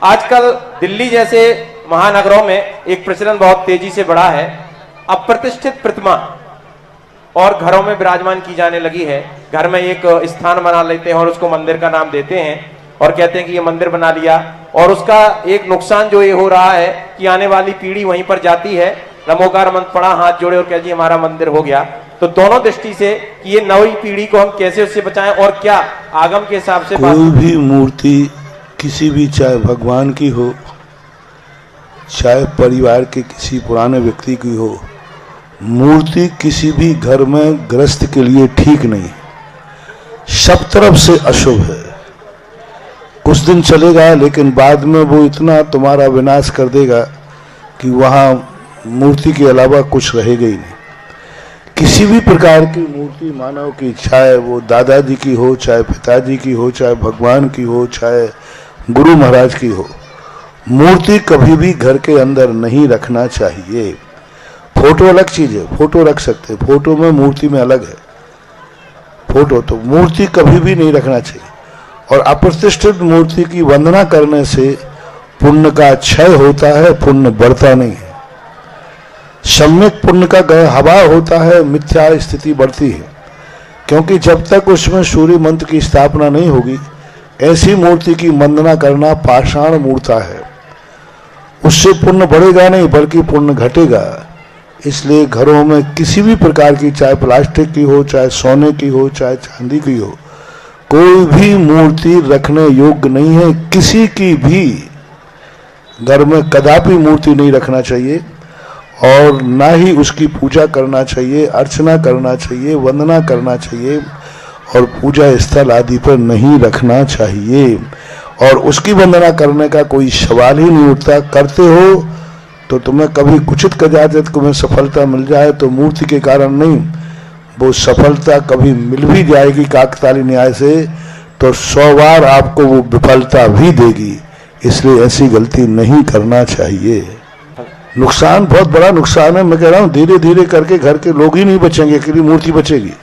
आजकल दिल्ली जैसे महानगरों में एक प्रचलन बहुत तेजी से बढ़ा है, अप्रतिष्ठित प्रतिमा और घरों में विराजमान की जाने लगी है। घर में एक स्थान बना लेते हैं और उसको मंदिर का नाम देते हैं और कहते हैं कि ये मंदिर बना लिया। और उसका एक नुकसान जो ये हो रहा है कि आने वाली पीढ़ी वहीं पर जाती है, नमोकार मंत्र पढ़ा, हाथ जोड़े और कह जी हमारा मंदिर हो गया। तो दोनों दृष्टि से कि ये नई पीढ़ी को हम कैसे उससे बचाएं और क्या आगम के हिसाब से कोई भी मूर्ति किसी भी, चाहे भगवान की हो, चाहे परिवार के किसी पुराने व्यक्ति की हो, मूर्ति किसी भी घर में गृहस्थ के लिए ठीक नहीं है, सब तरफ से अशुभ है। कुछ दिन चलेगा लेकिन बाद में वो इतना तुम्हारा विनाश कर देगा कि वहाँ मूर्ति के अलावा कुछ रहेगा ही नहीं। किसी भी प्रकार की मूर्ति मानव की, चाहे वो दादाजी की हो, चाहे पिताजी की हो, चाहे भगवान की हो, चाहे गुरु महाराज की हो, मूर्ति कभी भी घर के अंदर नहीं रखना चाहिए। फोटो अलग चीज है, फोटो रख सकते, फोटो में मूर्ति में अलग है। फोटो तो मूर्ति कभी भी नहीं रखना चाहिए। और अप्रतिष्ठित मूर्ति की वंदना करने से पुण्य का क्षय होता है, पुण्य बढ़ता नहीं है। सम्यक पुण्य का हवा होता है, मिथ्या स्थिति बढ़ती है। क्योंकि जब तक उसमें सूर्य मंत्र की स्थापना नहीं होगी, ऐसी मूर्ति की वंदना करना पाषाण मूर्ता है, उससे पुण्य बढ़ेगा नहीं बल्कि पुण्य घटेगा। इसलिए घरों में किसी भी प्रकार की, चाहे प्लास्टिक की हो, चाहे सोने की हो, चाहे चांदी की हो, कोई भी मूर्ति रखने योग्य नहीं है। किसी की भी घर में कदापि मूर्ति नहीं रखना चाहिए और ना ही उसकी पूजा करना चाहिए, अर्चना करना चाहिए, वंदना करना चाहिए और पूजा स्थल आदि पर नहीं रखना चाहिए। और उसकी वंदना करने का कोई सवाल ही नहीं उठता। करते हो तो तुम्हें कभी कुचित कर जाते, तुम्हें सफलता मिल जाए तो मूर्ति के कारण नहीं, वो सफलता कभी मिल भी जाएगी काकताली न्याय से तो 100 बार आपको वो विफलता भी देगी। इसलिए ऐसी गलती नहीं करना चाहिए। नुकसान बहुत बड़ा नुकसान है। मैं कह रहा हूँ धीरे धीरे करके घर के लोग ही नहीं बचेंगे, अकेली मूर्ति बचेगी,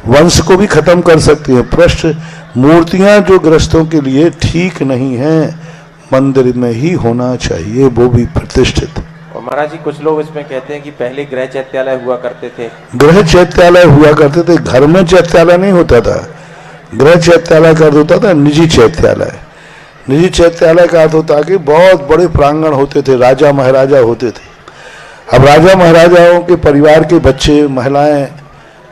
वंश को भी खत्म कर सकती है। प्रश्न मूर्तियां जो गृहस्थों के लिए ठीक नहीं है, मंदिर में ही होना चाहिए, वो भी प्रतिष्ठित। और महाराज जी कुछ लोग इसमें कहते हैं कि पहले गृह चैत्यालय हुआ करते थे। गृह चैत्यालय हुआ करते थे, घर में चैत्यालय नहीं होता था। गृह चैत्यालय का अर्थ होता था निजी चैत्यालय। निजी चैत्यालय का अर्थ होता कि बहुत बड़े प्रांगण होते थे, राजा महाराजा होते थे। अब राजा महाराजाओं के परिवार के बच्चे, महिलाएं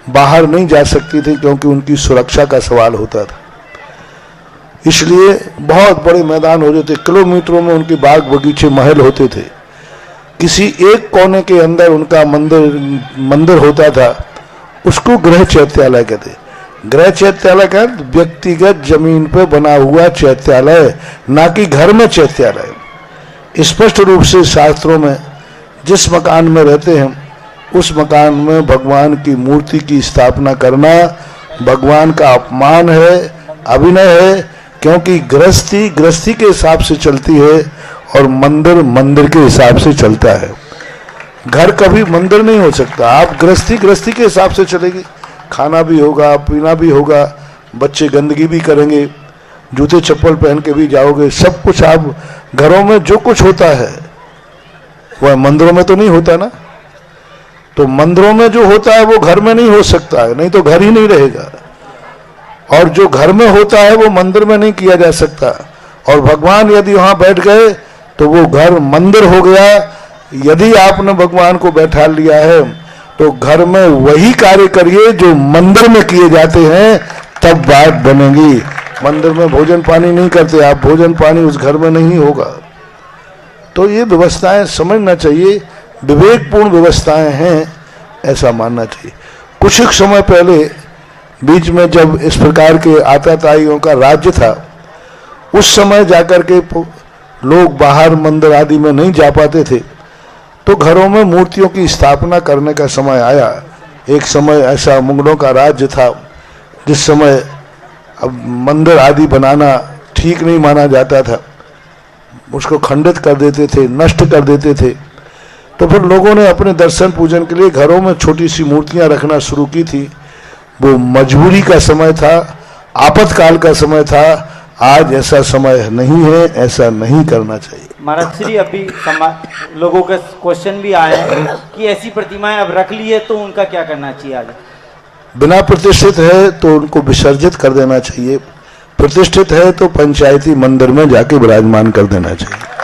बाहर नहीं जा सकती थी क्योंकि उनकी सुरक्षा का सवाल होता था। इसलिए बहुत बड़े मैदान होते थे, किलोमीटरों में उनके बाग बगीचे महल होते थे। किसी एक कोने के अंदर उनका मंदिर होता था, उसको गृह चैत्यालय कहते। गृह चैत्यालय का व्यक्तिगत जमीन पर बना हुआ चैत्यालय, ना कि घर में चैत्यालय। स्पष्ट रूप से शास्त्रों में जिस मकान में रहते हैं उस मकान में भगवान की मूर्ति की स्थापना करना भगवान का अपमान है, अभिनय है। क्योंकि गृहस्थी के हिसाब से चलती है और मंदिर के हिसाब से चलता है। घर कभी मंदिर नहीं हो सकता। आप गृहस्थी के हिसाब से चलेगी, खाना भी होगा, पीना भी होगा, बच्चे गंदगी भी करेंगे, जूते चप्पल पहन के भी जाओगे, सब कुछ। आप घरों में जो कुछ होता है वह मंदिरों में तो नहीं होता ना। तो मंदिरों में जो होता है वो घर में नहीं हो सकता है, नहीं तो घर ही नहीं रहेगा। और जो घर में होता है वो मंदिर में नहीं किया जा सकता। और भगवान यदि वहां बैठ गए तो वो घर मंदिर हो गया। यदि आपने भगवान को बैठा लिया है तो घर में वही कार्य करिए जो मंदिर में किए जाते हैं, तब बात बनेगी। मंदिर में भोजन पानी नहीं करते आप, भोजन पानी उस घर में नहीं होगा। तो ये व्यवस्थाएं समझना चाहिए, विवेकपूर्ण व्यवस्थाएं हैं, ऐसा मानना चाहिए। कुछ एक समय पहले बीच में जब इस प्रकार के आताताइयों का राज्य था, उस समय जाकर के लोग बाहर मंदिर आदि में नहीं जा पाते थे, तो घरों में मूर्तियों की स्थापना करने का समय आया। एक समय ऐसा मुगलों का राज्य था जिस समय अब मंदिर आदि बनाना ठीक नहीं माना जाता था, उसको खंडित कर देते थे, नष्ट कर देते थे। तो फिर लोगों ने अपने दर्शन पूजन के लिए घरों में छोटी सी मूर्तियां रखना शुरू की थी। वो मजबूरी का समय था, आपातकाल का समय था, आज ऐसा समय नहीं है, ऐसा नहीं करना चाहिए। महाराज श्री, अभी लोगों के क्वेश्चन भी आए हैं कि ऐसी प्रतिमाएं अब रख ली है तो उनका क्या करना चाहिए आगे? बिना प्रतिष्ठित है तो उनको विसर्जित कर देना चाहिए, प्रतिष्ठित है तो पंचायती मंदिर में जाके विराजमान कर देना चाहिए।